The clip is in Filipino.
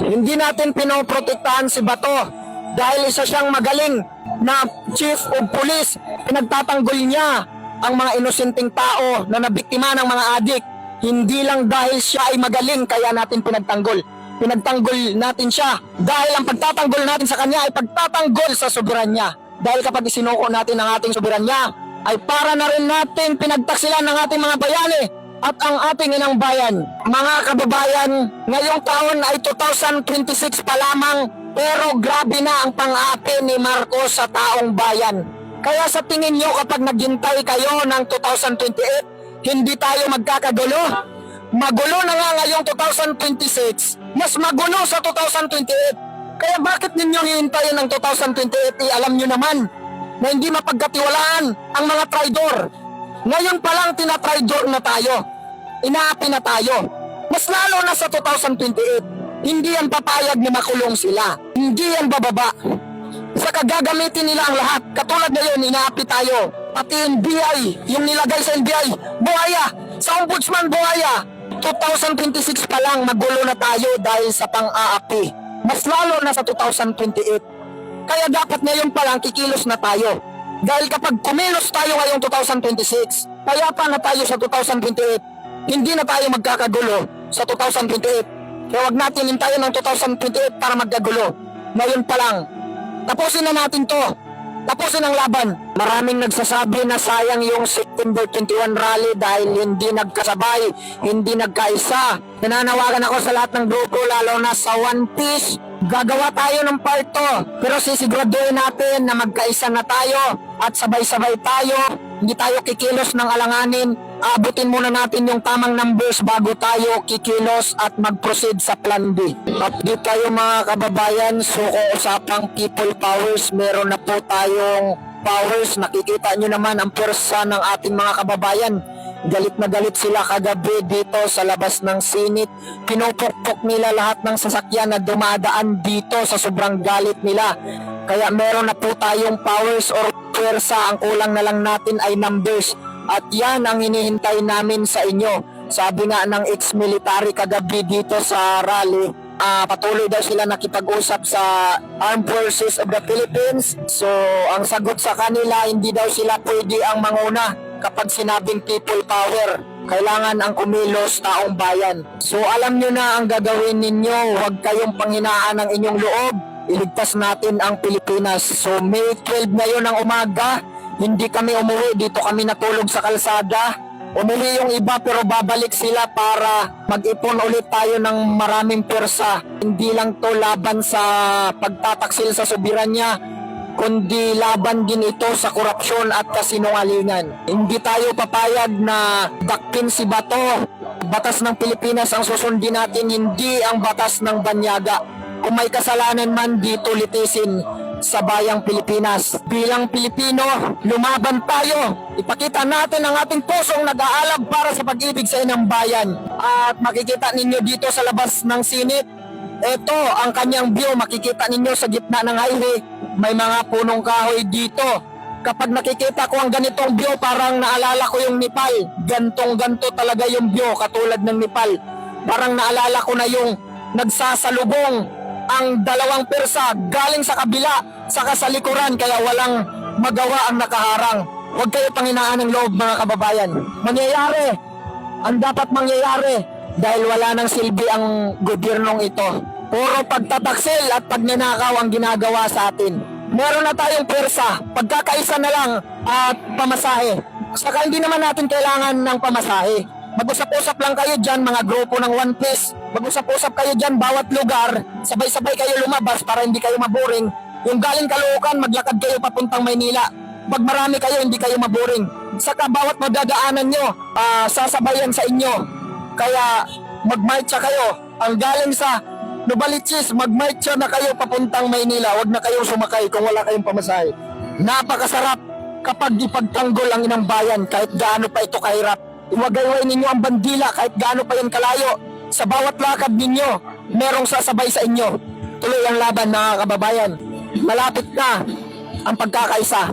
Hindi natin pinoprotektahan si Bato dahil isa siyang magaling na chief of police. Pinagtatanggol niya ang mga inosenteng tao na nabiktima ng mga adik. Hindi lang dahil siya ay magaling kaya natin pinagtanggol. Pinagtanggol natin siya dahil ang pagtatanggol natin sa kanya ay pagtatanggol sa soberanya. Dahil kapag isinuko natin ang ating soberanya, ay para na rin natin pinagtaksilan ng ating mga bayani at ang ating inang bayan. Mga kababayan, ngayong taon ay 2026 pa lamang, pero grabe na ang pang-ate ni Marcos sa taong bayan. Kaya sa tingin nyo kapag naghintay kayo ng 2028, hindi tayo magkakagulo? Magulo na nga ngayong 2026, mas magulo sa 2028. Kaya bakit ninyo hihintayin ng 2028? Alam nyo naman na hindi mapagkatiwalaan ang mga traidor. Ngayon pa lang tinatraidor na tayo. Inaapi na tayo. Mas lalo na sa 2028. Hindi yan papayag na makulong sila. Hindi yan bababa. Saka gagamitin nila ang lahat. Katulad ngayon, inaapi tayo. Pati NBI, yung nilagay sa NBI, buhaya. Sa ombudsman, buhaya. 2026 pa lang magulo na tayo dahil sa pang-aapi. Mas lalo na sa 2028. Kaya dapat ngayon pa lang kikilos na tayo. Dahil kapag kumilos tayo ngayong 2026, payapa na tayo sa 2028. Hindi na tayo magkakagulo sa 2028. Kaya wag natin hintayin ng 2028 para magkagulo. Ngayon pa lang. Tapusin na natin to. Tapusin ang laban. Maraming nagsasabi na sayang yung September 21 rally dahil hindi nagkasabay, hindi nagkaisa. Nananawagan ako sa lahat ng grupo, lalo na sa One Piece. Gagawa tayo ng part 2, pero sisiguraduhin natin na magkaisa na tayo at sabay-sabay tayo. Hindi tayo kikilos ng alanganin. Abutin muna natin yung tamang numbers bago tayo kikilos at mag-proceed sa plan B. Update tayo mga kababayan, so kung usapang people powers, meron na po tayong powers. Nakikita nyo naman ang pwersa ng ating mga kababayan. Galit na galit sila kagabi dito sa labas ng Senate. Pinupukpok nila lahat ng sasakyan na dumadaan dito sa sobrang galit nila. Kaya meron na po tayong powers or pwersa. Ang kulang na lang natin ay numbers. At yan ang hinihintay namin sa inyo. Sabi nga ng ex-military kagabi dito sa rally, patuloy daw sila nakipag-usap sa Armed Forces of the Philippines. So ang sagot sa kanila, hindi daw sila pwede ang manguna kapag sinabing people power. Kailangan ang kumilos taong bayan. So alam nyo na ang gagawin ninyo. Huwag kayong panghinaan ng inyong loob. Iligtas natin ang Pilipinas. So May 12 ngayon ng umaga, hindi kami umuwi. Dito kami natulog sa kalsada. Umuwi yung iba pero babalik sila para mag-ipon ulit tayo ng maraming pwersa. Hindi lang to laban sa pagtataksil sa soberanya, kundi laban din ito sa korupsyon at kasinungalingan. Hindi tayo papayag na dakpin si Bato. Batas ng Pilipinas ang susundin natin, hindi ang batas ng banyaga. Kung may kasalanan man, dito litisin sa bayang Pilipinas. Bilang Pilipino, lumaban tayo. Ipakita natin ang ating pusong nag-aalab para sa pag-ibig sa inang bayan. At makikita ninyo dito sa labas ng Senate, ito ang kanyang view. Makikita ninyo sa gitna ng highway, may mga punong kahoy dito. Kapag nakikita ko ang ganitong view, parang naalala ko yung Nepal. Gantong-ganto talaga yung view, katulad ng Nepal. Parang naalala ko na yung nagsasalubong ang dalawang persa galing sa kabila saka sa likuran, kaya walang magawa ang nakaharang. Huwag kayo panghinaan ng loob mga kababayan. Mangyayari ang dapat mangyayari dahil wala nang silbi ang gobyernong ito. Puro pagtataksil at pagnanakaw ang ginagawa sa atin. Meron na tayong persa, pagkakaisa na lang at pamasahe. Saka hindi naman natin kailangan ng pamasahe. Mag-usap-usap lang kayo dyan mga grupo ng One Piece. Mag-usap-usap kayo dyan bawat lugar. Sabay-sabay kayo lumabas para hindi kayo maboring. Yung galing Caloocan, maglakad kayo papuntang Maynila. Pag marami kayo, hindi kayo maboring. Saka bawat madadaanan nyo, sasabayan sa inyo. Kaya mag-marcha kayo. Ang galing sa Novaliches, mag-marcha na kayo papuntang Maynila. Huwag na kayong sumakay kung wala kayong pamasahe. Napakasarap kapag ipagtanggol ang inang bayan kahit gaano pa ito kahirap. Iwagay-way ninyo ang bandila kahit gaano pa yan kalayo. Sa bawat lakad ninyo, merong sasabay sa inyo. Tuloy ang laban mga kababayan. Malapit na ang pagkakaisa.